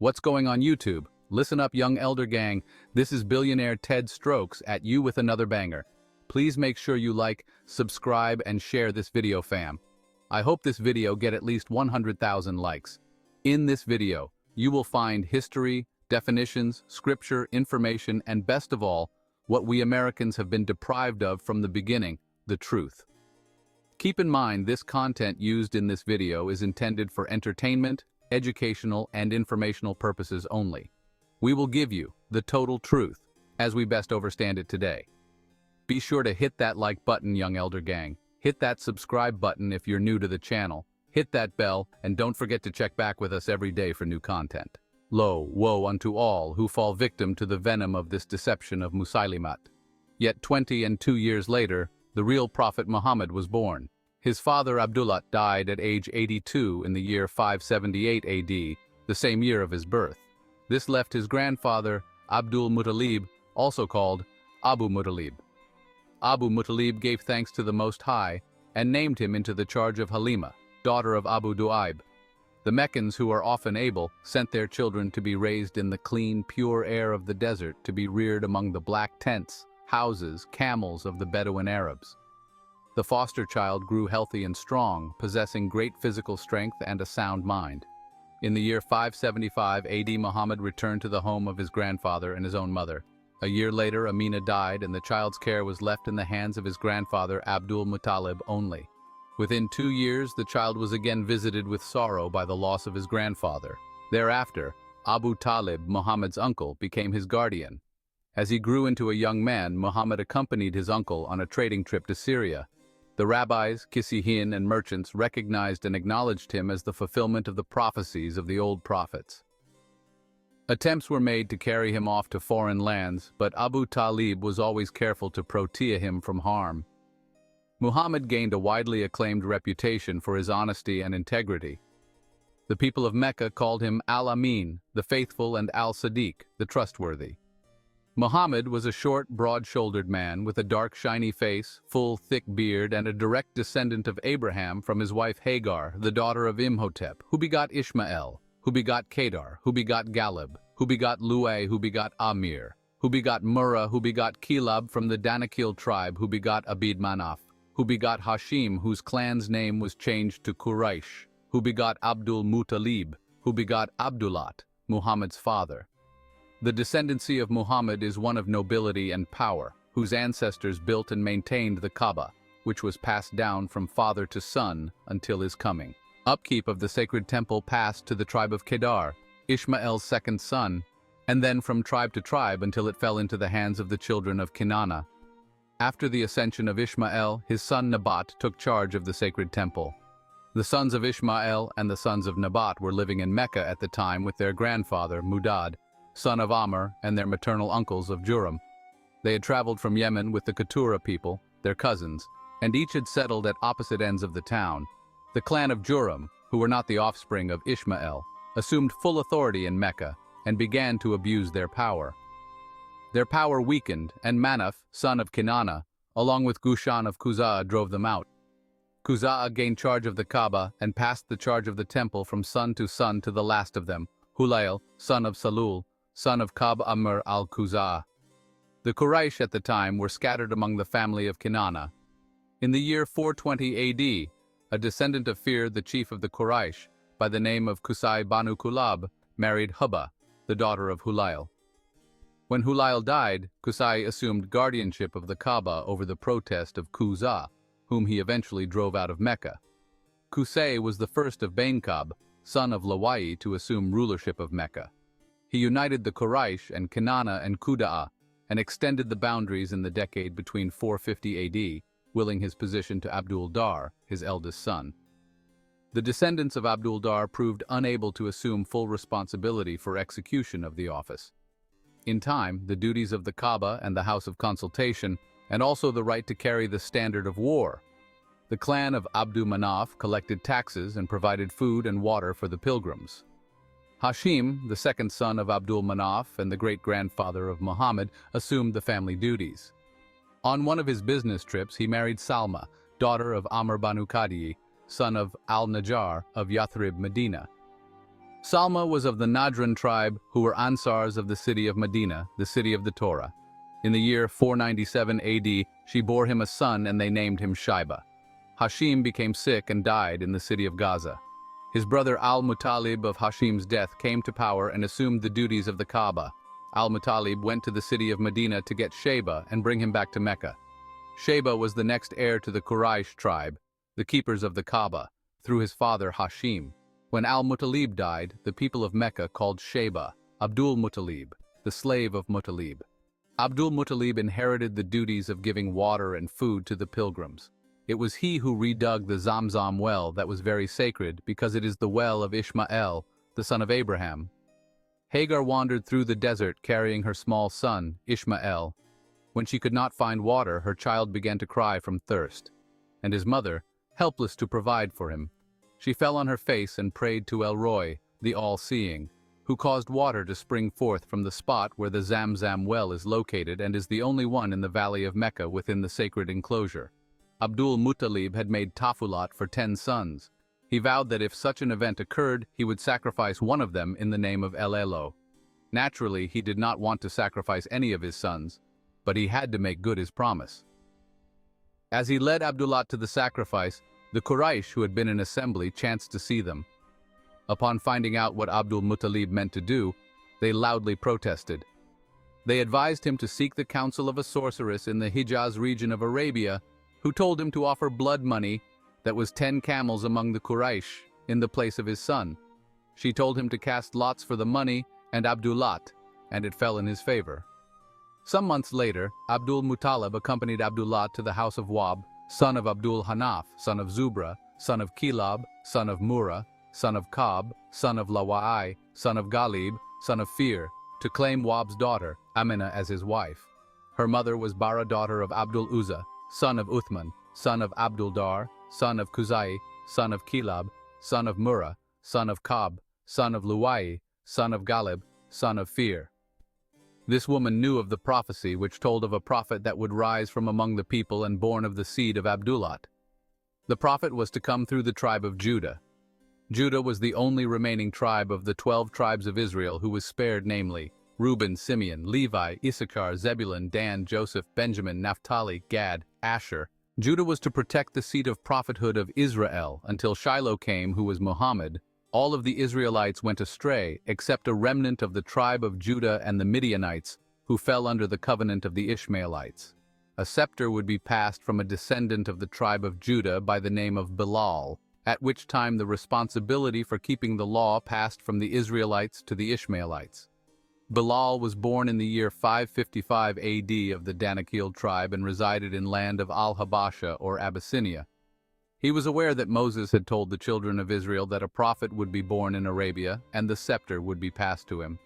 What's going on YouTube? Listen up, young elder gang. This is billionaire Ted Strokes at you with another banger. Please make sure you like, subscribe, and share this video, fam. I hope this video get at least 100,000 likes. In this video, you will find history, definitions, scripture, information, and best of all, what we Americans have been deprived of from the beginning, the truth. Keep in mind this content used in this video is intended for entertainment, educational, and informational purposes only. We will give you the total truth, as we best understand it today. Be sure to hit that like button, young elder gang. Hit that subscribe button if you're new to the channel. Hit that bell, and don't forget to check back with us every day for new content. Lo, woe unto all who fall victim to the venom of this deception of Musaylimat. Yet 22 years later, the real Prophet Muhammad was born. His father Abdullah died at age 82 in the year 578 AD, the same year of his birth. This left his grandfather, Abdul Muttalib, also called Abu Muttalib. Abu Muttalib gave thanks to the Most High and named him into the charge of Halima, daughter of Abu Du'aib. The Meccans, who are often able, sent their children to be raised in the clean, pure air of the desert, to be reared among the black tents, houses, camels of the Bedouin Arabs. The foster child grew healthy and strong, possessing great physical strength and a sound mind. In the year 575 AD, Muhammad returned to the home of his grandfather and his own mother. A year later, Amina died, and the child's care was left in the hands of his grandfather Abdul Muttalib only. Within 2 years, the child was again visited with sorrow by the loss of his grandfather. Thereafter, Abu Talib, Muhammad's uncle, became his guardian. As he grew into a young man, Muhammad accompanied his uncle on a trading trip to Syria. The rabbis, kisihin, and merchants recognized and acknowledged him as the fulfillment of the prophecies of the old prophets. Attempts were made to carry him off to foreign lands, but Abu Talib was always careful to protect him from harm. Muhammad gained a widely acclaimed reputation for his honesty and integrity. The people of Mecca called him Al-Amin, the faithful, and Al-Sadiq, the trustworthy. Muhammad was a short, broad-shouldered man with a dark, shiny face, full, thick beard, and a direct descendant of Abraham from his wife Hagar, the daughter of Imhotep, who begot Ishmael, who begot Kedar, who begot Galib, who begot Luay, who begot Amir, who begot Murrah, who begot Kilab from the Najran Tribe, who begot Abid Manaf, who begot Hashim, whose clan's name was changed to Quraysh, who begot Abdul Muttalib, who begot Abdullat, Muhammad's father. The descendancy of Muhammad is one of nobility and power, whose ancestors built and maintained the Kaaba, which was passed down from father to son until his coming. Upkeep of the sacred temple passed to the tribe of Kedar, Ishmael's second son, and then from tribe to tribe until it fell into the hands of the children of Kinana. After the ascension of Ishmael, his son Nabat took charge of the sacred temple. The sons of Ishmael and the sons of Nabat were living in Mecca at the time with their grandfather, Mudad, son of Amr, and their maternal uncles of Juram. They had traveled from Yemen with the Keturah people, their cousins, and each had settled at opposite ends of the town. The clan of Juram, who were not the offspring of Ishmael, assumed full authority in Mecca and began to abuse their power. Their power weakened, and Manaf, son of Kinana, along with Gushan of Khuzaa, drove them out. Khuzaa gained charge of the Kaaba and passed the charge of the temple from son to the last of them, Hulayl, son of Salul, son of Kab Amr al-Khuzaa. The Quraysh at the time were scattered among the family of Kinana. In the year 420 AD, a descendant of Fir, the chief of the Quraysh, by the name of Qusay Banu Kulab, married Hubba, the daughter of Hulayl. When Hulayl died, Qusay assumed guardianship of the Kaaba over the protest of Khuzaa, whom he eventually drove out of Mecca. Qusay was the first of Bainkab, son of Lawai, to assume rulership of Mecca. He united the Quraysh and Kinana and Qudaa and extended the boundaries in the decade between 450 AD, willing his position to Abdul Dar, his eldest son. The descendants of Abdul Dar proved unable to assume full responsibility for execution of the office. In time, the duties of the Kaaba and the House of Consultation, and also the right to carry the standard of war. The clan of Abdu Manaf collected taxes and provided food and water for the pilgrims. Hashim, the second son of Abdul Manaf and the great-grandfather of Muhammad, assumed the family duties. On one of his business trips, he married Salma, daughter of Amr Banu Qadi, son of Al-Najjar of Yathrib, Medina. Salma was of the Najran Tribe, who were Ansars of the city of Medina, the city of the Torah. In the year 497 AD, she bore him a son and they named him Shaiba. Hashim became sick and died in the city of Gaza. His brother Al-Muttalib of Hashim's death came to power and assumed the duties of the Kaaba. Al-Muttalib went to the city of Medina to get Shaiba and bring him back to Mecca. Shaiba was the next heir to the Quraysh tribe, the keepers of the Kaaba, through his father Hashim. When Al-Muttalib died, the people of Mecca called Shaiba Abdul-Muttalib, the slave of Muttalib. Abdul-Muttalib inherited the duties of giving water and food to the pilgrims. It was he who redug the Zamzam well that was very sacred because it is the well of Ishmael, the son of Abraham. Hagar wandered through the desert carrying her small son, Ishmael. When she could not find water, her child began to cry from thirst, and his mother, helpless to provide for him, she fell on her face and prayed to El Roy, the All-Seeing, who caused water to spring forth from the spot where the Zamzam well is located and is the only one in the valley of Mecca within the sacred enclosure. Abdul-Muttalib had made tafulat for 10 sons. He vowed that if such an event occurred, he would sacrifice one of them in the name of El Elo. Naturally, he did not want to sacrifice any of his sons, but he had to make good his promise. As he led Abdullah to the sacrifice, the Quraysh who had been in assembly chanced to see them. Upon finding out what Abdul-Muttalib meant to do, they loudly protested. They advised him to seek the counsel of a sorceress in the Hijaz region of Arabia, who told him to offer blood money that was 10 camels among the Quraysh in the place of his son. She told him to cast lots for the money and Abdullah, and it fell in his favor. Some months later, Abdul-Muttalib accompanied Abdullah to the house of Wab, son of Abdul Hanaf, son of Zubra, son of Kilab, son of Murrah, son of Kab, son of Lawai, son of Ghalib, son of Fir, to claim Wab's daughter, Amina, as his wife. Her mother was Bara, daughter of Abdul Uzza, son of Uthman, son of Abdul Dar, son of Kuzai, son of Kilab, son of Murrah, son of Kab, son of Luwai, son of Ghalib, son of Fir. This woman knew of the prophecy which told of a prophet that would rise from among the people and born of the seed of Abdullah. The prophet was to come through the tribe of Judah. Judah was the only remaining tribe of the 12 tribes of Israel who was spared, namely, Reuben, Simeon, Levi, Issachar, Zebulun, Dan, Joseph, Benjamin, Naphtali, Gad, Asher. Judah was to protect the seat of prophethood of Israel until Shiloh came, who was Muhammad. All of the Israelites went astray, except a remnant of the tribe of Judah and the Midianites, who fell under the covenant of the Ishmaelites. A scepter would be passed from a descendant of the tribe of Judah by the name of Bilaal, at which time the responsibility for keeping the law passed from the Israelites to the Ishmaelites. Bilaal was born in the year 555 AD of the Danakil tribe and resided in land of Al-Habasha or Abyssinia. He was aware that Moses had told the children of Israel that a prophet would be born in Arabia and the scepter would be passed to him.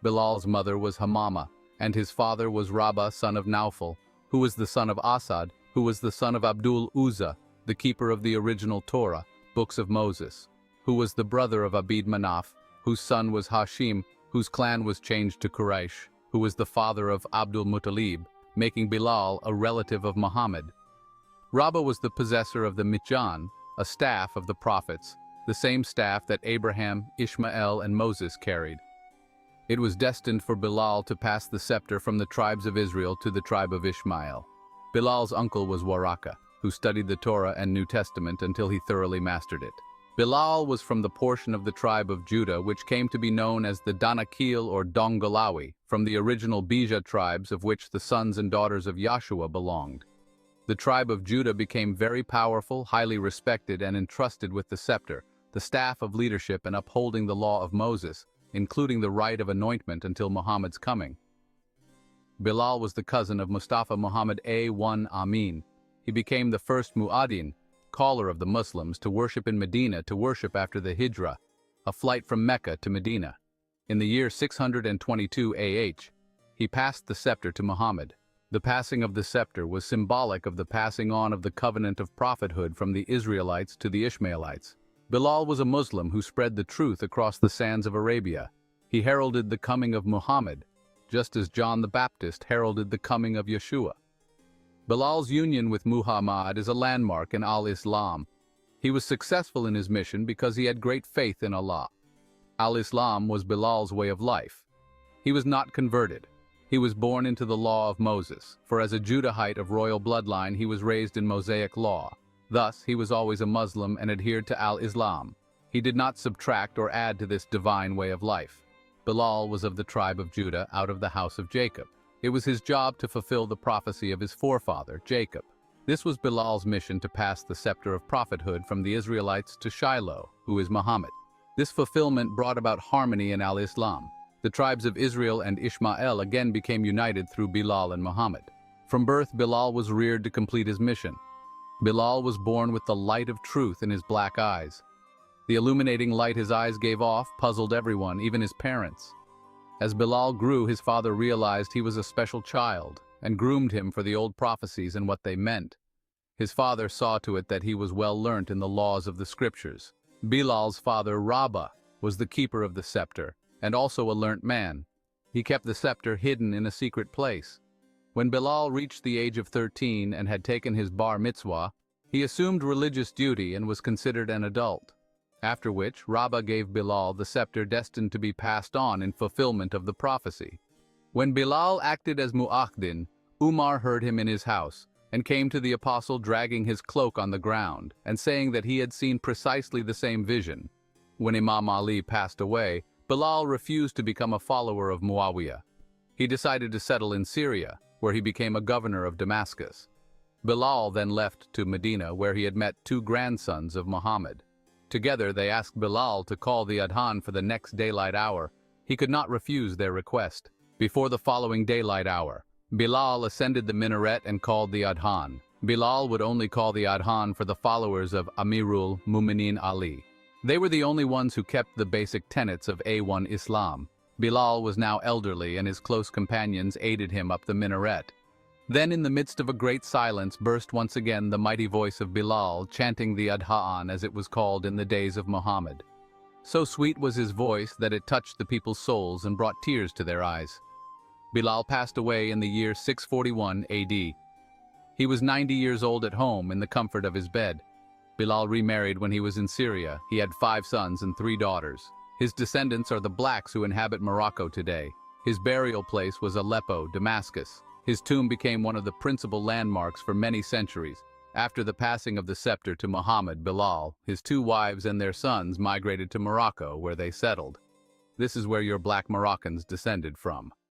Bilal's mother was Hamama, and his father was Rabbah, son of Naufal, who was the son of Asad, who was the son of Abdul Uzza, the keeper of the original Torah, books of Moses, who was the brother of Abid Manaf, whose son was Hashim, whose clan was changed to Quraysh, who was the father of Abdul-Muttalib, making Bilal a relative of Muhammad. Rabbah was the possessor of the Mijan, a staff of the prophets, the same staff that Abraham, Ishmael, and Moses carried. It was destined for Bilal to pass the scepter from the tribes of Israel to the tribe of Ishmael. Bilal's uncle was Waraka, who studied the Torah and New Testament until he thoroughly mastered it. Bilal was from the portion of the tribe of Judah which came to be known as the Danakil or Dongolawi, from the original Bija tribes of which the sons and daughters of Yahshua belonged. The tribe of Judah became very powerful, highly respected, and entrusted with the scepter, the staff of leadership and upholding the law of Moses, including the rite of anointment until Muhammad's coming. Bilal was the cousin of Mustafa Muhammad A1 Amin. He became the first mu'adhin, caller of the Muslims, to worship in Medina to worship after the Hijrah, a flight from Mecca to Medina. In the year 622 AH, he passed the scepter to Muhammad. The passing of the scepter was symbolic of the passing on of the covenant of prophethood from the Israelites to the Ishmaelites. Bilal was a Muslim who spread the truth across the sands of Arabia. He heralded the coming of Muhammad, just as John the Baptist heralded the coming of Yeshua. Bilal's union with Muhammad is a landmark in al-Islam. He was successful in his mission because he had great faith in Allah. Al-Islam was Bilal's way of life. He was not converted. He was born into the law of Moses, for as a Judahite of royal bloodline he was raised in Mosaic law. Thus, he was always a Muslim and adhered to Al-Islam. He did not subtract or add to this divine way of life. Bilal was of the tribe of Judah, out of the house of Jacob. It was his job to fulfill the prophecy of his forefather, Jacob. This was Bilal's mission to pass the scepter of prophethood from the Israelites to Shiloh, who is Muhammad. This fulfillment brought about harmony in Al-Islam. The tribes of Israel and Ishmael again became united through Bilal and Muhammad. From birth, Bilal was reared to complete his mission. Bilal was born with the light of truth in his black eyes. The illuminating light his eyes gave off puzzled everyone, even his parents. As Bilal grew, his father realized he was a special child and groomed him for the old prophecies and what they meant. His father saw to it that he was well learnt in the laws of the scriptures. Bilal's father, Rabah, was the keeper of the scepter, and also a learnt man. He kept the scepter hidden in a secret place. When Bilal reached the age of 13 and had taken his bar mitzvah, he assumed religious duty and was considered an adult. After which, Rabah gave Bilal the scepter destined to be passed on in fulfillment of the prophecy. When Bilal acted as mu'akhdin, Umar heard him in his house, and came to the apostle dragging his cloak on the ground, and saying that he had seen precisely the same vision. When Imam Ali passed away, Bilal refused to become a follower of Muawiyah. He decided to settle in Syria, where he became a governor of Damascus. Bilal then left to Medina, where he had met two grandsons of Muhammad. Together they asked Bilal to call the adhan for the next daylight hour. He could not refuse their request. Before the following daylight hour, Bilal ascended the minaret and called the adhan. Bilal would only call the adhan for the followers of Amirul Mu'minin Ali. They were the only ones who kept the basic tenets of A1 Islam. Bilal was now elderly and his close companions aided him up the minaret. Then in the midst of a great silence burst once again the mighty voice of Bilal, chanting the adhan as it was called in the days of Muhammad. So sweet was his voice that it touched the people's souls and brought tears to their eyes. Bilal passed away in the year 641 AD. He was 90 years old at home in the comfort of his bed. Bilal remarried when he was in Syria. He had 5 sons and 3 daughters. His descendants are the blacks who inhabit Morocco today. His burial place was Aleppo, Damascus. His tomb became one of the principal landmarks for many centuries. After the passing of the scepter to Muhammad, Bilal, his 2 wives and their sons migrated to Morocco, where they settled. This is where your black Moroccans descended from.